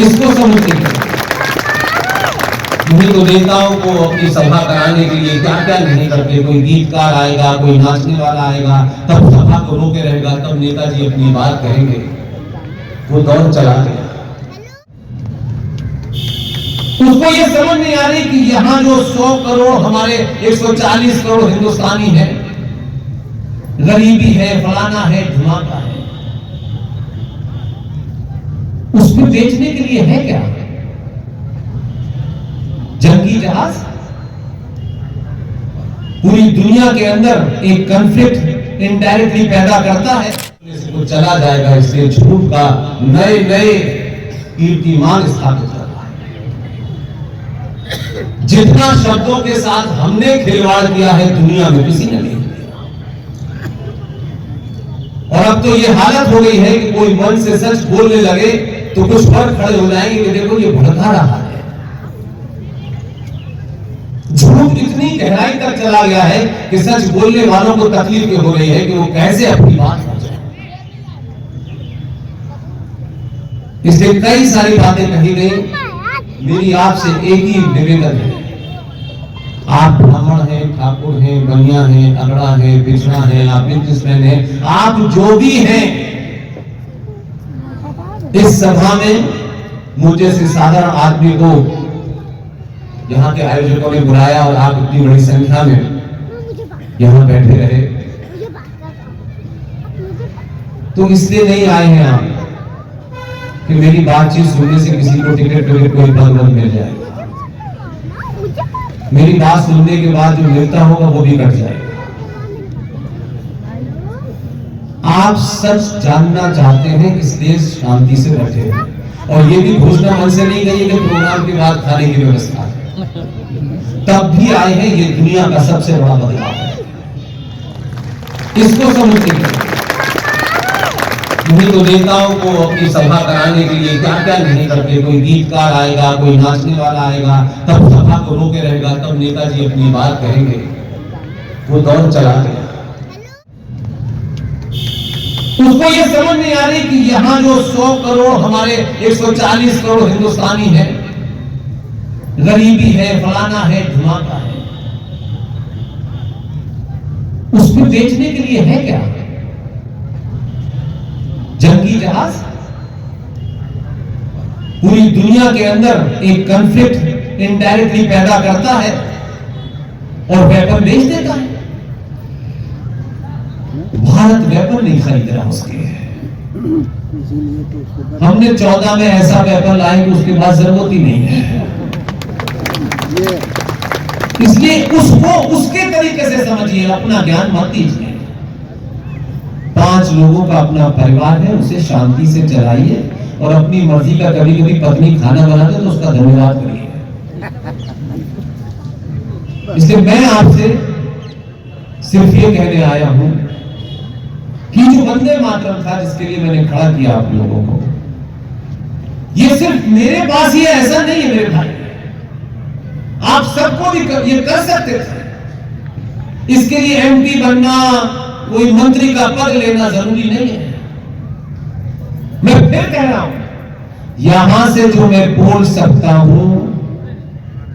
इसको समझते हैं। नहीं तो नेताओं को अपनी सभा कराने के लिए क्या क्या नहीं करते। कोई गीतकार आएगा, कोई नाचने वाला आएगा, तब सभा को रोके रहेगा, तब नेताजी अपनी बात कहेंगे। वो दौर चला गया। उसको ये समझ नहीं आ रही कि यहां जो 100 करोड़ हमारे 140 करोड़ हिंदुस्तानी है, गरीबी है, फलाना है, धमाका है, उसको बेचने के लिए है क्या? जंगी जहाज पूरी दुनिया के अंदर एक कॉन्फ्लिक्ट इनडायरेक्टली पैदा करता है। वो चला जाएगा। इससे झूठ का नए नए कीर्तिमान स्थापित करता है। जितना शब्दों के साथ हमने खिलवाड़ किया है दुनिया में किसी ने नहीं किया। और अब तो ये हालत हो गई है कि कोई मन से सच बोलने लगे तो कुछ फर्क खड़े हो जाएंगे कि देखो ये भड़का रहा है। झूठ इतनी गहराई तक चला गया है कि सच बोलने वालों को तकलीफ हो रही है कि वो कैसे अपनी बात पहुंचाएं। इसलिए कई सारी बातें कही गई। मेरी आपसे एक ही निवेदन है, आप ब्राह्मण हैं, ठाकुर हैं, बनिया हैं, अगड़ा हैं, बिछड़ा हैं, आप बिजनेसमैन हैं, आप जो भी हैं, इस सभा में मुझे से साधारण आदमी को यहाँ के आयोजकों ने बुलाया और आप इतनी बड़ी संख्या में यहाँ बैठे रहे, तो इसलिए नहीं आए हैं आप कि मेरी बातचीत सुनने से किसी को टिकट कोई पद मिल जाएगा। मेरी बात सुनने के बाद जो मिलता होगा वो भी कट जाएगा। आप सच जानना चाहते हैं, इसलिए शांति से बैठे हैं। और ये भी घोषणा मन से नहीं गई कि प्रोग्राम के बाद खाने की व्यवस्था है, तब भी आए हैं। ये दुनिया का सबसे बड़ा बदलाव है, इसको समझते हैं। नहीं तो नेताओं को अपनी सभा कराने के लिए क्या क्या नहीं करते। कोई गीतकार आएगा, कोई नाचने वाला आएगा, तब सभा को रोके रहेगा, तब नेताजी अपनी बात कहेंगे। वो दौर चला गया। उसको ये समझ नहीं आ रही कि यहां जो 100 करोड़ हमारे 140 करोड़ हिंदुस्तानी है, गरीबी है, फलाना है, धमाका है, उसको बेचने के लिए है क्या? जंगी जहाज पूरी दुनिया के अंदर एक कॉन्फ्लिक्ट इनडायरेक्टली पैदा करता है और वेपन बेच देता है। भारत वेपन नहीं खरीद रहा उसके। हमने 14 में ऐसा वेपन लाए कि उसके बाद जरूरत ही नहीं है। इसलिए उसको उसके तरीके से समझिए, अपना ज्ञान मत दीजिए। 5 लोगों का अपना परिवार है, उसे शांति से चलाइए और अपनी मर्जी का कभी कभी पत्नी खाना बनाते तो उसका धन्यवाद करिए। इसलिए मैं आपसे सिर्फ ये कहने आया हूं कि जो वंदे मातरम था जिसके लिए मैंने खड़ा किया आप लोगों को, ये सिर्फ मेरे पास ही है ऐसा नहीं है मेरे भाई। आप सबको भी ये कर सकते थे। इसके लिए एमपी बनना, कोई मंत्री का पद लेना जरूरी नहीं है। मैं फिर कह रहा हूं, यहां से जो मैं बोल सकता हूं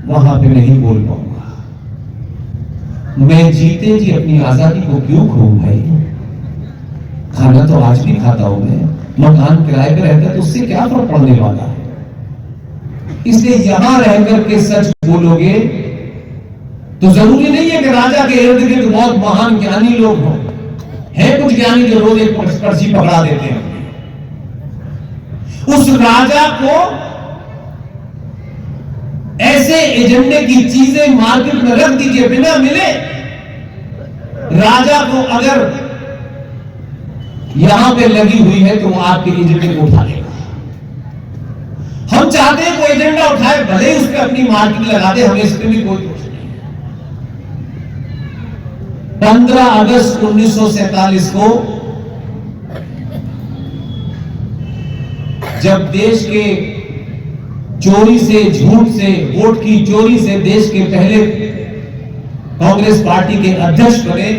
वहां पे नहीं बोल पाऊंगा। मैं जीते जी अपनी आजादी को क्यों खोऊं भाई? खाना तो आज भी खाता हूं मैं, मकान किराए पे रहता है तो उससे क्या फर्क पड़ने वाला है? इसलिए यहां रहकर के सच बोलोगे तो जरूरी नहीं है कि राजा के इर्द गिर्द बहुत महान ज्ञानी लोग हों। है कुछ ज्ञानी जो रोज एक पर्ची पकड़ा देते हैं। उस राजा को ऐसे एजेंडे की चीजें मार्केट में रख दीजिए बिना मिले। राजा को अगर यहां पे लगी हुई है तो वो आपके एजेंडे को उठा लेगा। हम चाहते हैं कोई एजेंडा उठाए, भले ही उस पर अपनी मार्केट लगा दे, हमें इस पर भी कोई दोष नहीं है। 15 अगस्त 1947 को जब देश के चोरी से, झूठ से, वोट की चोरी से देश के पहले कांग्रेस पार्टी के अध्यक्ष बने,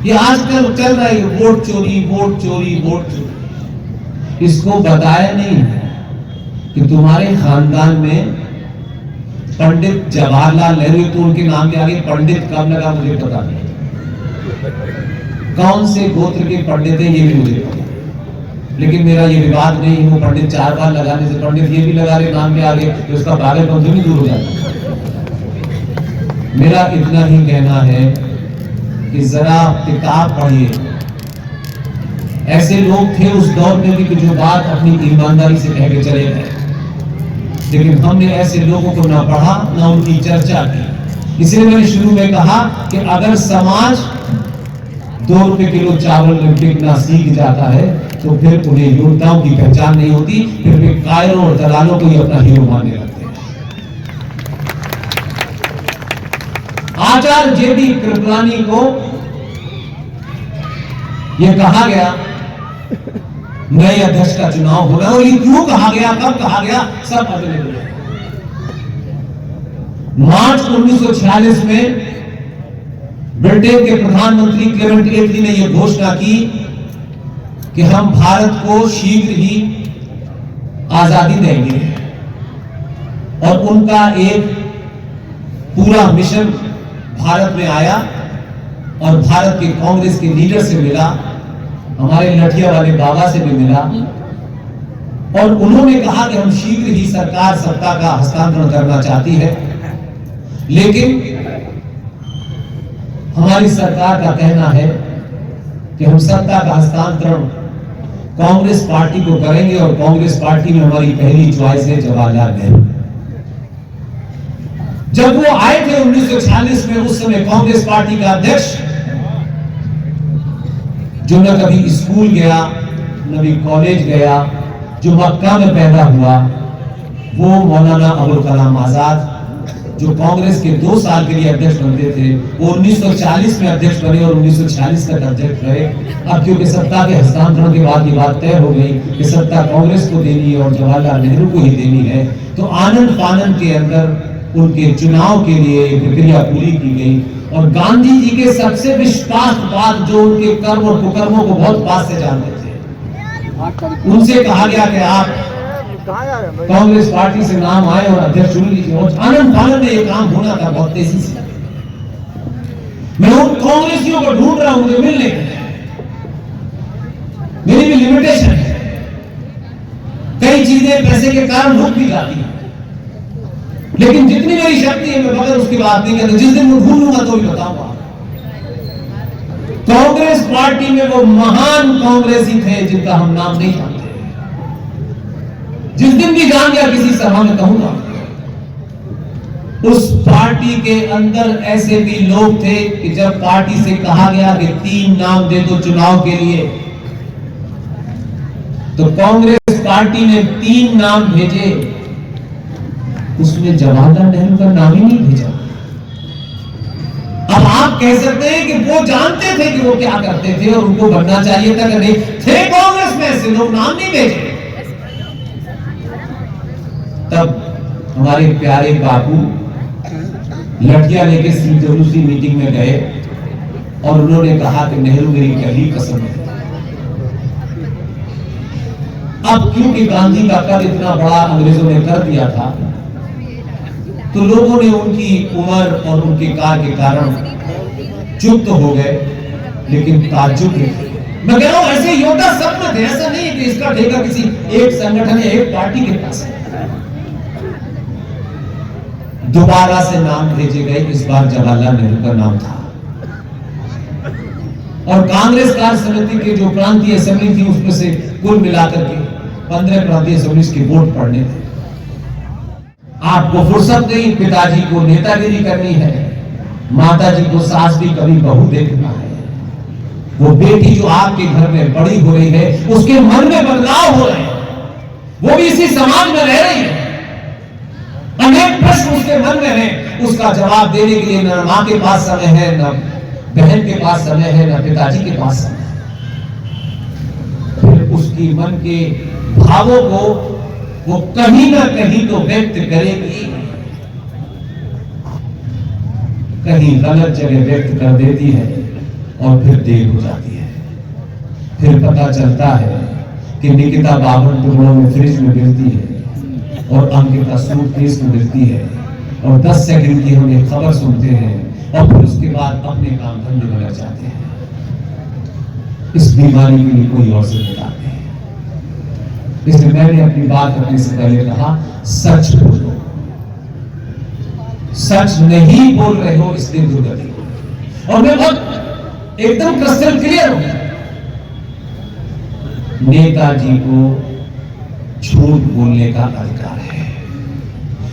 ये आजकल चल रहा है वोट चोरी, वोट चोरी, वोट चोरी। इसको बताया नहीं कि तुम्हारे खानदान में पंडित जवाहरलाल नेहरू, तो उनके नाम के आगे पंडित कब लगा मुझे पता नहीं, कौन से गोत्र के पंडित है ये भी मुझे पता, लेकिन मेरा ये विवाद नहीं है। वो पंडित 4 बार लगाने से पंडित ये भी लगा रहे नाम के आगे तो उसका पागलपन तो नहीं दूर हो जाता। मेरा इतना ही कहना है कि जरा किताब पढ़िए। ऐसे लोग थे उस दौर में भी कि जो बात अपनी ईमानदारी से कह के चले गए, लेकिन हमने ऐसे लोगों को ना पढ़ा ना उनकी चर्चा की। इसलिए मैंने शुरू में कहा कि अगर समाज 2 रुपए किलो चावल बिकना सीख जाता है तो फिर उन्हें योद्धाओं की पहचान नहीं होती, फिर वे कायरों और दलालों को ही अपना हीरो मानने लगते हैं। आचार्य जेबी कृपलानी को यह कहा गया नए अध्यक्ष का चुनाव होगा, और ये क्यों कहा गया, कब कहा गया, सब अवेलेबल है। मार्च 1946 में ब्रिटेन के प्रधानमंत्री क्लेमेंट एटली ने यह घोषणा की कि हम भारत को शीघ्र ही आजादी देंगे, और उनका एक पूरा मिशन भारत में आया और भारत के कांग्रेस के लीडर से मिला, हमारे लठिया वाले बाबा से भी मिला, और उन्होंने कहा कि हम शीघ्र ही सरकार सत्ता का हस्तांतरण करना चाहती है, लेकिन हमारी सरकार का कहना है कि हम सत्ता का हस्तांतरण कांग्रेस पार्टी को करेंगे, और कांग्रेस पार्टी में हमारी पहली चॉइस है जवाहरलाल नेहरू। जब वो आए थे 1946 में, उस समय कांग्रेस पार्टी का अध्यक्ष, जो न कभी स्कूल गया न भी कॉलेज गया, जो मक्का में पैदा हुआ, वो मौलाना अबुल कलाम आजाद, जो कांग्रेस के 2 साल के लिए अध्यक्ष बनते थे, वो 1940 में अध्यक्ष बने और 1946 तक अध्यक्ष रहे। अब क्योंकि सत्ता के हस्तांतरण के बाद ये बात तय हो गई कि सत्ता कांग्रेस को देनी है और जवाहरलाल नेहरू को ही देनी है, तो आनंद फानंद के अंदर उनके चुनाव के लिए प्रक्रिया पूरी की गई। और गांधी जी के सबसे विश्वास बात, जो उनके कर्म और कुकर्मों को बहुत पास से जानते थे, उनसे कहा गया कि आप कांग्रेस पार्टी से नाम आए और अध्यक्ष चुन लीजिए। और आनंद फानंद में ये काम होना था बहुत तेजी से। मैं उन कांग्रेसियों को ढूंढ रहा हूं, मुझे मिलने मेरी भी लिमिटेशन है, कई चीजें पैसे के कारण रुक भी जाती है, लेकिन जितनी मेरी शक्ति है मैं बगैर उसकी बात नहीं करता। जिस दिन मैं ढूंढूंगा तो भी बताऊंगा। कांग्रेस पार्टी में वो महान कांग्रेसी थे जिनका हम नाम नहीं जानते, जिस दिन भी जान गया किसी सभा में कहूंगा। उस पार्टी के अंदर ऐसे भी लोग थे कि जब पार्टी से कहा गया कि 3 नाम दे दो चुनाव के लिए, तो कांग्रेस पार्टी ने 3 नाम भेजे, उसमें जवाहरलाल नेहरू का नाम ही नहीं भेजा। अब आप कह सकते हैं कि वो जानते थे कि वो क्या करते थे और उनको बनना चाहिए था कि नहीं, थे कांग्रेस में ऐसे लोग, नाम नहीं भेजे। तब हमारे प्यारे बापू लठिया लेके CWC मीटिंग में गए और उन्होंने कहा कि नेहरू मेरी पहली कसम है। अब क्योंकि गांधी का कद इतना बड़ा अंग्रेजों ने कर दिया था, तो लोगों ने उनकी उम्र और उनके कार्य के कारण चुप तो हो गए, लेकिन ताज्जुब नहीं। मैं कह रहा हूं ऐसे योद्धा सब में थे, ऐसा नहीं है कि इसका ठेका किसी एक संगठन या एक पार्टी के पास है। दोबारा से नाम भेजे गए, इस बार जवाहरलाल नेहरू का नाम था, और कांग्रेस कार्य समिति के जो प्रांतीय असेंबली थी उसमें से कुल मिलाकर के 15 प्रांतीय असेंबली के वोट पड़ने थे। आपको फुर्सत नहीं, पिताजी को नेतागिरी करनी है, माताजी को सास भी कभी बहू देखना है, वो बेटी जो आपके घर में बड़ी हो रही है उसके मन में बदलाव हो रहे हैं, वो भी इसी समाज में रह रही है, अनेक प्रश्न उसके मन में हैं, उसका जवाब देने के लिए न मां के पास समय है, न बहन के पास समय है, न पिताजी के पास समय है। फिर उसकी मन के भावों को वो कहीं ना कहीं तो व्यक्त करेगी, कहीं गलत जगह व्यक्त कर देती है और फिर देर हो जाती है। फिर पता चलता है कि निकिता 52 टुकड़ों में फ्रिज में गिरती है और अंकिता सूटकेस में गिरती है और 10 सेकंड की हम एक खबर सुनते हैं और फिर उसके बाद अपने काम धंधे में लग जाते हैं। इस बीमारी के लिए कोई और जिम्मेदार नहीं। इसलिए मैंने अपनी बात करने से पहले कहा, सच बोलो। सच नहीं बोल रहे हो इसलिए दुर्गति हो। और मैं बहुत एकदम क्रिस्टल क्लियर हूं, नेताजी को झूठ बोलने का अधिकार है।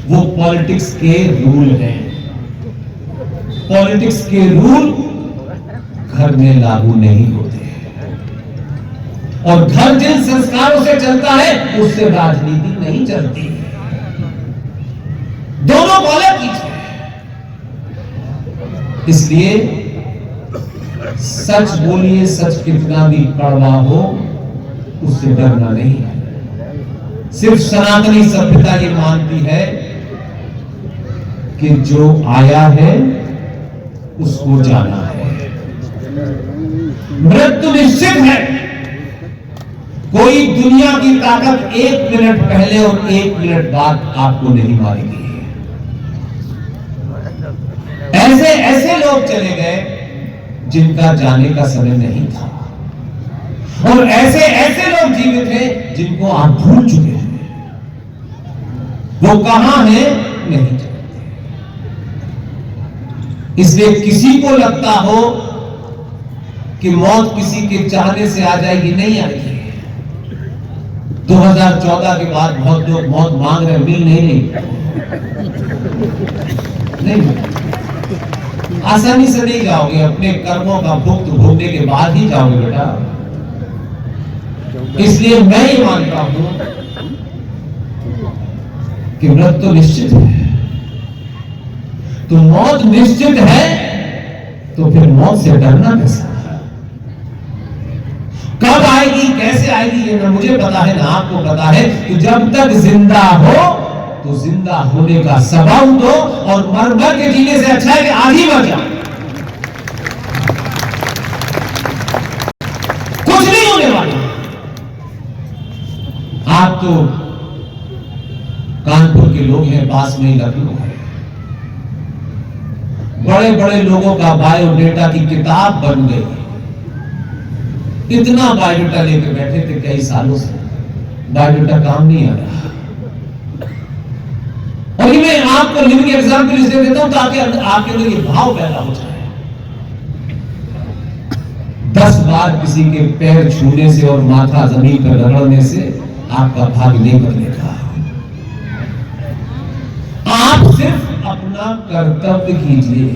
वो पॉलिटिक्स के रूल हैं। पॉलिटिक्स के रूल घर में लागू नहीं होते और घर जिन संस्कारों से चलता है उससे राजनीति नहीं चलती। दोनों गलत चीज है। इसलिए सच बोलिए, सच कितना भी कड़वा हो उससे डरना नहीं है। सिर्फ सनातनी सभ्यता ये मानती है कि जो आया है उसको जाना है, मृत्यु निश्चित है। कोई दुनिया की ताकत 1 मिनट पहले और 1 मिनट बाद आपको नहीं मारेगी। ऐसे ऐसे लोग चले गए जिनका जाने का समय नहीं था और ऐसे ऐसे लोग जीवित हैं जिनको आप भूल चुके हैं। वो कहां है नहीं जानते। इसलिए किसी को लगता हो कि मौत किसी के चाहने से आ जाएगी, नहीं आएगी। 2014 के बाद बहुत लोग मौत मांग रहे, मिल नहीं आसानी से नहीं जाओगे। अपने कर्मों का भुगत भोगने के बाद ही जाओगे बेटा। इसलिए मैं ये मानता हूं कि मृत्यु निश्चित है। तो मौत निश्चित है तो फिर मौत से डरना कैसा? कब आएगी, कैसे आएगी, ये ना मुझे पता है ना आपको पता है। तो जब तक जिंदा हो तो जिंदा होने का सबब दो और मर मर के जीने से अच्छा है कि आज ही मर जाओ। कुछ नहीं होने वाला। आप तो कानपुर के लोग हैं, पास में ही लखनऊ है। बड़े बड़े लोगों का बायोडेटा की किताब बन गई। इतना बायोडेटा लेकर बैठे थे कई सालों से, बायोडेटा काम नहीं आ रहा। और मैं आपको लिविंग एग्जाम्पल इसलिए देता हूं ताकि आपके अंदर ये भाव पैदा हो जाए। 10 बार किसी के पैर छूने से और माथा जमीन पर रगड़ने से आपका भाग्य नहीं बदलेगा। आप सिर्फ अपना कर्तव्य कीजिए।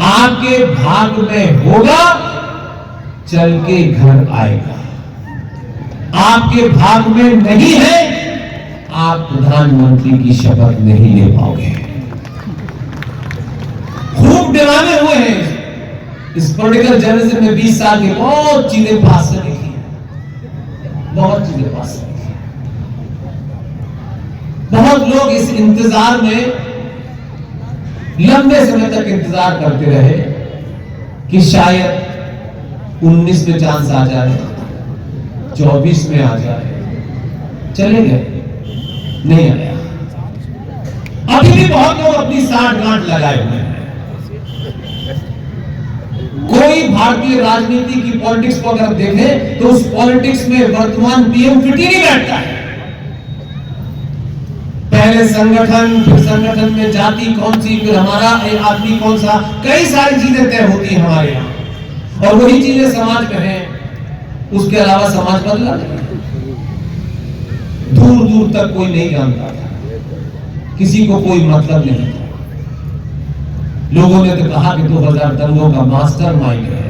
आपके भाग्य में होगा, चल के घर आएगा। आपके भाग्य में नहीं है, आप प्रधानमंत्री की शपथ नहीं ले पाओगे। खूब डरावे हुए हैं इस पॉलिटिकल जर्नलिज्म में। 20 साल के बहुत चीजें पास से लिखी है, बहुत चीजें पास से लिखी है। बहुत लोग इस इंतजार में लंबे समय तक इंतजार करते रहे कि शायद 19 में चांस आ जाए, 24 में आ जाए। चले गए, नहीं आया। अभी भी बहुत लोग अपनी साठ गांठ लगाए हुए हैं। कोई भारतीय राजनीति की पॉलिटिक्स को अगर देखें तो उस पॉलिटिक्स में वर्तमान पीएम फिट ही नहीं बैठता है। पहले संगठन, फिर संगठन में जाति कौन सी, फिर हमारा आदमी कौन सा, कई सारी चीजें तय होती है हमारे यहां और वही चीजें समाज में हैं। उसके अलावा समाज बदला नहीं। दूर दूर तक कोई नहीं जानता था, किसी को कोई मतलब नहीं था। लोगों ने तो कहा कि 2000 दंगों का मास्टरमाइंड है।